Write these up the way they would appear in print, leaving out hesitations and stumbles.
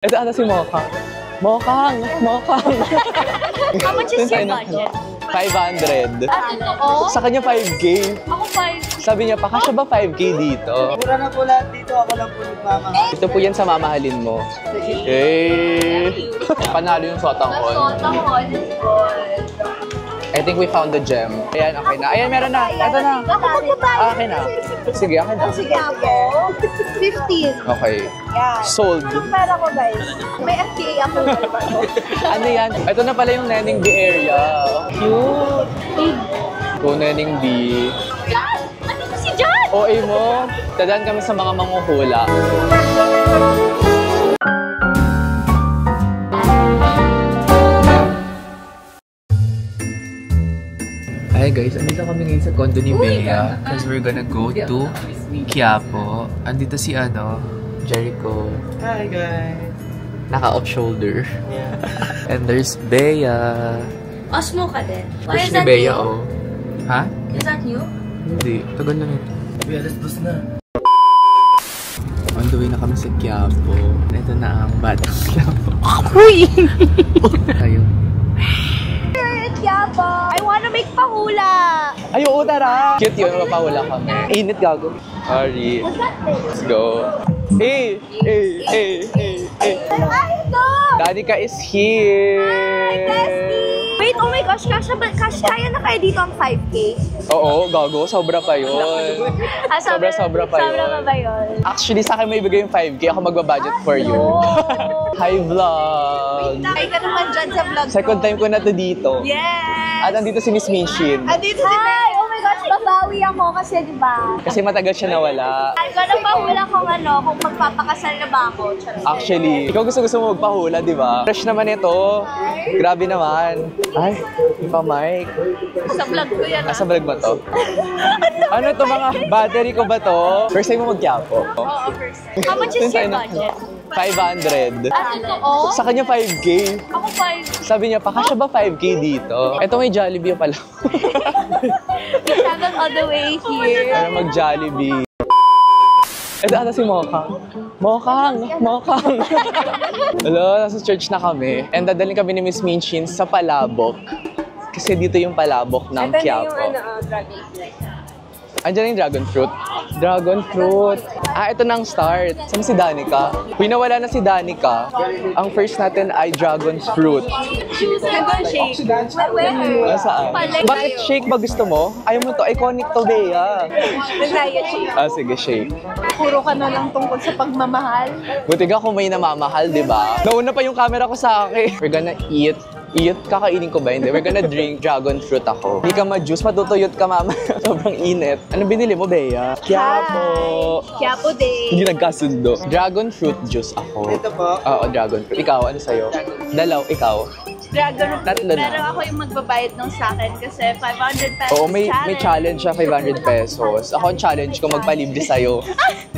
Ito ata si Mokang. Mokang! How much is your budget? 500. Totoo? Sa kanya 5K. Ako 5. Sabi niya, pakasya ba 5K dito? Mura na po lahat dito. Ako lang po nagmamahal. Ito po yan sa mamahalin mo. Eh! Panalo yung sotang on. Sotang is good. I think we found the gem. Ayan, okay na. Ayan, meron na. Ito na. Okay na. Sige, okay na. Sige ako. 15. Okay. Yeah. Sold. Anong pera ko, guys? May FTA ako. Ano yan? Ito na pala yung Neneng B area. Cute. Go Neneng B. John! Ano to si John? OA mo, dadaan kami sa mga manghuhula. Hi guys, andito kami ngayon sa condo ni Bea because we're gonna go to Quiapo. Andito si Jericho. Hi guys. Naka-off shoulder. Yeah. And there's Bea. Osmo ka din. Why Crush is ni that Bea, new? oh. Ha? Is that new? Hindi. Tagal lang ito. Uy, alas bus na. On the way na kami sa Quiapo. Ito na ang batang Quiapo. Uy! Tayo. Quiapo! I wanna make pahula! Ay, oo, tara! Cute yun, mapahula kami. Init, gago. Sorry. What's that thing? Let's go. Hey! Ay, ito! Danica is here! Hi, bestie! Wait, oh my gosh, kaya na kaya dito ang 5K? Oo, gago. Sobra pa yun. Sobra pa yun. Sobra pa ba yun? Actually, sa akin may bigay yung 5K. Ako magbabudget for you. Hi, vlog! Ay ka naman dyan sa vlog ko. Second time ko na to dito. Yes! At andito si Miss Minshin. Andito si Hi! Oh my gosh, babawi ako kasi diba? Kasi matagal siya nawala. Ay, gano'n pahula kung kung magpapakasal na ba ako. Charot. Actually, ikaw gusto mo magpahula, di ba? Fresh naman ito. Grabe naman. Ay, yung pa-mic. Sa vlog ko yan. Nasa vlog ba to? Ano to mga battery ko ba to? First time mo mag-Quiapo? Oo, first time. How much is your budget? 500. Totoo? Sa kanya 5K. Ako 5. Sabi niya, pakasya ba 5K dito? Ito may Jollibee pala. Travel all the way here. Para mag-Jollibee. Ito ata si Mokang. Mokang! Hello, nasa church na kami. And dadalhin kami ni Miss Minshin sa Palabok. Kasi dito yung Palabok ng Quiapo. dragon. Andiyan yung dragon fruit. Dragon fruit. Ah, ito na ang start. Saan si Danica? Pinawala na si Danica. Ang first natin ay dragon fruit. Dragon shake. Nasaan? Bakit shake ba gusto mo? Ayaw mo to. Iconic to, Bea. Nagaya shake. Ah, sige, shake. Puro ka na lang tungkol sa pagmamahal. Buti ka kung may namamahal, di ba? Nauna pa yung camera ko sa akin. We're gonna eat. Kakainin ko ba? Hindi. We're gonna drink dragon fruit ako. Hindi ka ma-juice, matutuyot ka mama. Sobrang init. Ano binili mo, Bea? Quiapo. Quiapo day. Hindi nagkasundo. Dragon fruit juice ako. Ito po. Oo, dragon fruit. Ikaw, ano sa'yo? Dalaw, ikaw. Dragon fruit. Tatlo na. Pero ako yung magbabayad ng sa akin kasi 500 pesos Oo, may challenge siya, 500 pesos. Ako ang challenge ko, magpalibre sa'yo.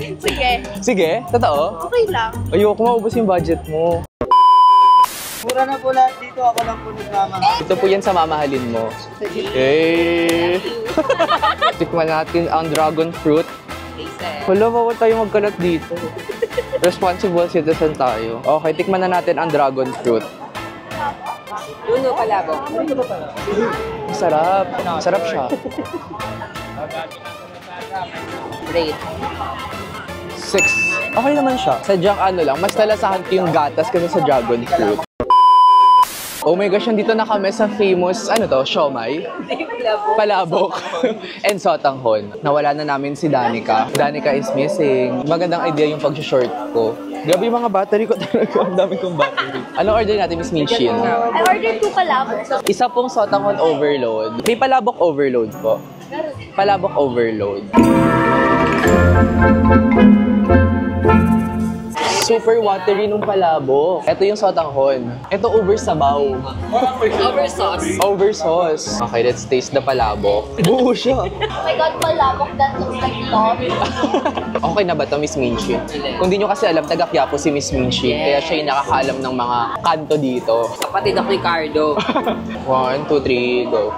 Sige. Sige, totoo? Okay lang. Ayoko, maubos yung budget mo. Mura na po lahat dito. Ako lang po nagmamahal. Ito po yan sa mamahalin mo. Hey! Tikman natin ang dragon fruit. Wala, bawal tayo magkalat dito. Responsible citizen tayo. Okay, tikman na natin ang dragon fruit. Uno palabo. Masarap. Masarap siya. Rate. 6. Okay naman siya. Sadyang ano lang, mas nalasahan ko yung gatas kasi sa dragon fruit. Oh my gosh, nandito na kami sa famous, siomai? Palabok. And sotanghon. Nawala na namin si Danica. Danica is missing. Magandang idea yung pag-short ko. Grabe yung mga battery ko talaga. Ang dami kong battery. Anong order natin, Miss Minshin? I ordered 2 palabok. Isa pong sotanghon overload. May palabok overload po. Palabok overload. Super watery nung palabok. Ito yung sotanghon. Ito oversabaw. Oversauce. Oversauce. Okay, let's taste the palabok. Buo siya. Oh my God, palabok that looks like love. Okay na ba ito, Miss Minshin? Kung di nyo kasi alam, taga Quiapo si Miss Minshin. Kaya siya yung nakakaalam ng mga kanto dito. Kapatid ako ni Cardo. 1, 2, 3, go.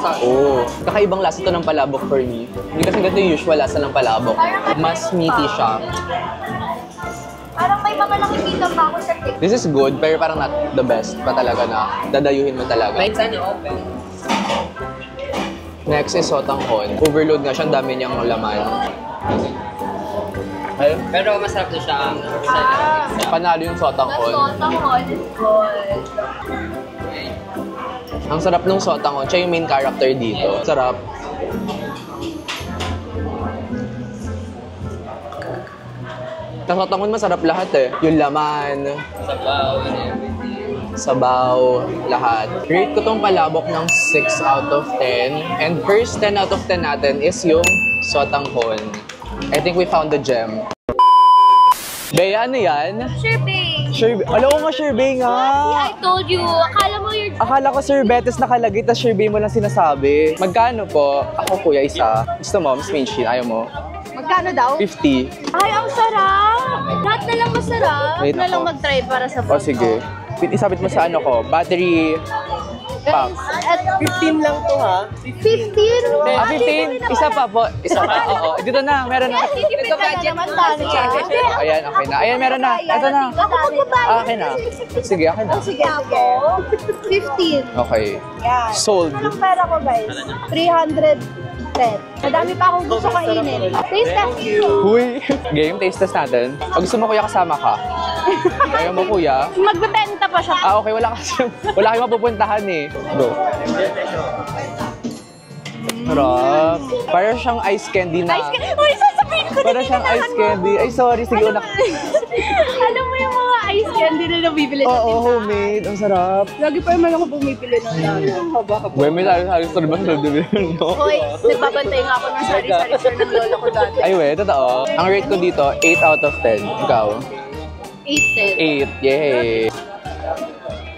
Oo. Kakaibang lasa to ng palabok for me. Hindi kasi ganito yung usual lasa ng palabok. Mas meaty siya. Parang may mga nakikita pa ako sa TikTok. This is good, pero parang not the best pa talaga na dadayuhin mo talaga. Wait, sana open. Next is sotanghon. Overload nga siya, ang dami niyang laman. Ay, Pero masarap na siya ang panalo yung sotanghon. Sotanghon is good. Ang sarap ng sotanghon. Siya yung main character dito. Sarap. Sa sotanghon masarap lahat eh. Yung laman, sabaw and everything. sabaw, lahat. Rate ko tong palabok ng 6 out of 10. And first 10 out of 10 natin is yung sotanghon. I think we found the gem. Bea, ano yan? Sherbet. Sherbet. Alam ko nga, sherbet nga. I told you. Akala mo you're... Akala ko sorbetes nakalagay, tas sherbet mo lang sinasabi. Magkano po? Ako kuya, isa. Gusto mo, Miss Minchin, ayaw mo? Magkano daw? 50. Ay, ang sarap! Lahat na lang masarap. Wait na lang ako. mag-try para sa O sige. Isabit mo sa ano ko, battery pack. At 15 lang to ha. 15? 15? Isa pa po. Isa pa, oo. Dito na, meron na. Titipid ka na naman tayo. Ayan, okay na. Ayan, meron na. Ito na. Ako magbabayad. Okay na. Sige, okay na. Sige ako. 15. Okay. Yan. Sold. Anong pera ko guys? 310. Madami pa akong gusto kainin. Taste test. Huy! Game, taste test natin. Pag gusto mo kuya, kasama ka. Ayaw mo kuya. Magbebenta pa siya. Ah, okay. Wala kayong mapupuntahan eh. Go. Sarap. Parang siyang ice candy na. Ice candy. Uy, sasabihin ko na Parang siyang ice candy. Ay, sorry. Sige, una. Alam mo yung mga ice candy na nabibili Oo, natin homemade. Ang sarap. Lagi pa naman ako bumibili ng dati. Uy, may halos sa naman sa division, no? Hoy, nagbabantay nga ako ng sari-sari store ng lola ko dati. Ay, we, totoo. Ang rate ko dito, 8 out of 10. Ikaw? 8 8. Yay!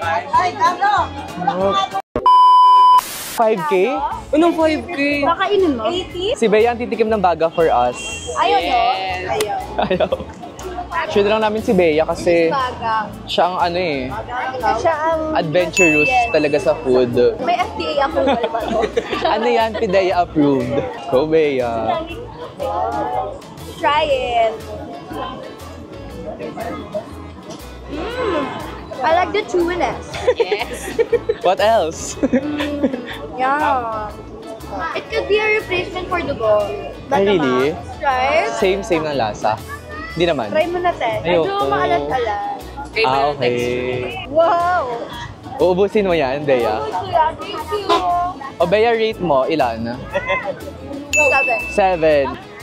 Ay, ano? 5K? Anong 5K? Kakainin mo? 80? Si Bea ang titikim ng baga for us. Ayaw no? Ayaw. Ayaw. Share lang namin si Bea kasi Baga. siya ang ano eh, Siya ang... adventurous talaga sa food. May FDA approval ba to? Ano yan? Pidea approved. Go, Bea. Try it. I like the chewiness. Yes. What else? Yeah. It could be a replacement for dugo. Ay, really? Right? Same ng lasa. Hindi naman. Try mo na, te. Medyo Ayoko. maalat-alat. Ah, okay. Wow! Uubusin mo yan, Bea. Thank you. O Bea, rate mo, ilan? 7. 7.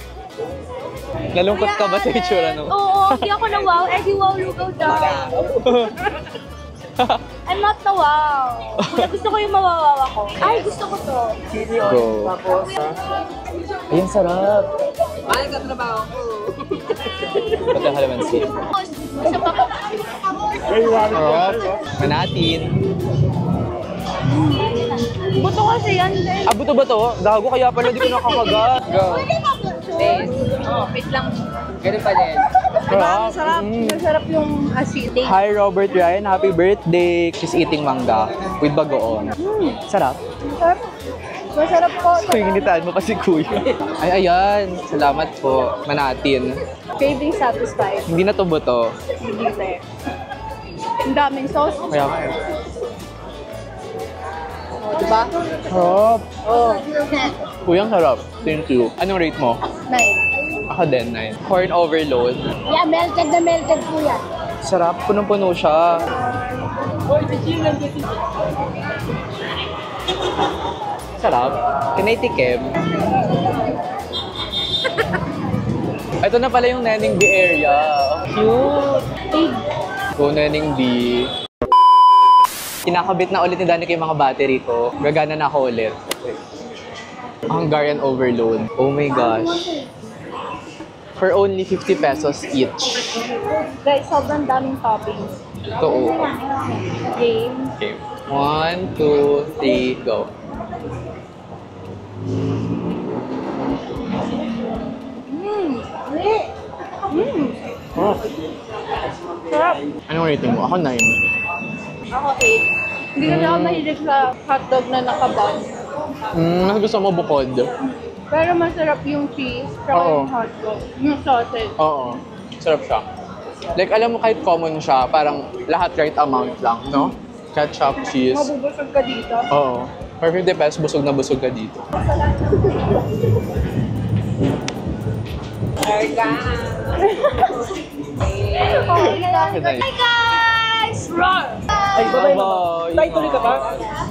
Nalungkot ka ba sa itsura no? Oo, hindi ako na wow. Eh, di wow, lugaw daw. I'm not the wow. Kuya, gusto ko yung mawawawa ko. Ay, gusto ko to. Go. Ayan, sarap. Mahal ka trabaho ko. Pati ang halamansi. Sa papa. Sarap. Manatin. Buto kasi yan. Ah, buto ba to? Gago, kaya pala di ko nakakagat. Go. Oh, wait lang. Ganun pa din. Sarap. Sarap. Masarap yung asin. Hi, Robert Ryan. Happy birthday. She's eating mangga with bagoong. Sarap. Masarap po. Paginitaan mo pa si Kuya. Ay, ayan. Salamat po. Manatin. Craving satisfied. Hindi na to buto. Hindi te. Ang daming sauce. Kaya Oh, diba? sarap. Oh. Kuya, ang sarap. Thank you. Anong rate mo? 9. Ako din, 9. Corn overload. Yeah, melted na melted po yan. Sarap. Punong-puno siya. Sarap. Tinitikim. Ito na pala yung Neneng B area. Cute. Go, Neneng B. Kinakabit na ulit ni Danica yung mga battery ko. Gagana na ako ulit. Hungarian overload. Oh my gosh. For only 50 pesos each. Guys, sobrang daming toppings. Ito. Game. Okay. 1, 2, 3, go. Oh. Sarap. Anong rating mo? Ako 9. Ako 8. Hindi kasi ako mahilig sa hotdog na naka-bun. Mas gusto mo bukod? Pero masarap yung cheese, saka Oo. yung hotdog, yung sausage. Oo. Sarap siya. Like, alam mo kahit common siya, parang lahat right amount lang, no? Ketchup, cheese. Mabubusog ka dito. Oo. For 50 pesos, busog na busog ka dito. Hi guys! Roar! Ay, babay mo. Bye-bye. Tay, tuloy ka pa?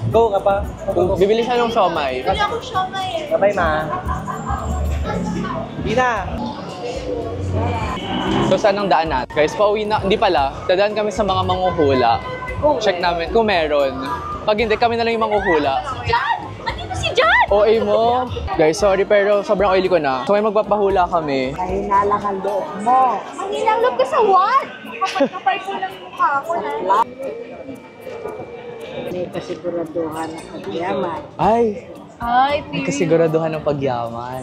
Go ka pa? Bibili siya ng siomay. Hindi ako siomay eh. Babay, ma. Hindi na. So, saan ang daan natin? Guys, pauwi na. Hindi pala. Dadaan kami sa mga manghuhula. Check namin kung meron. Pag hindi, kami na lang yung manghuhula. Jan! Andito si Jan! OA mo. Guys, sorry pero sobrang oily ko na. So, may magpapahula kami. Mahina lang ang loob mo. Mahina ang loob ka sa what? Kapag ko lang yung mukha ko na. May kasiguraduhan ng pagyaman. Ay, Ay, may kasiguraduhan ng pagyaman.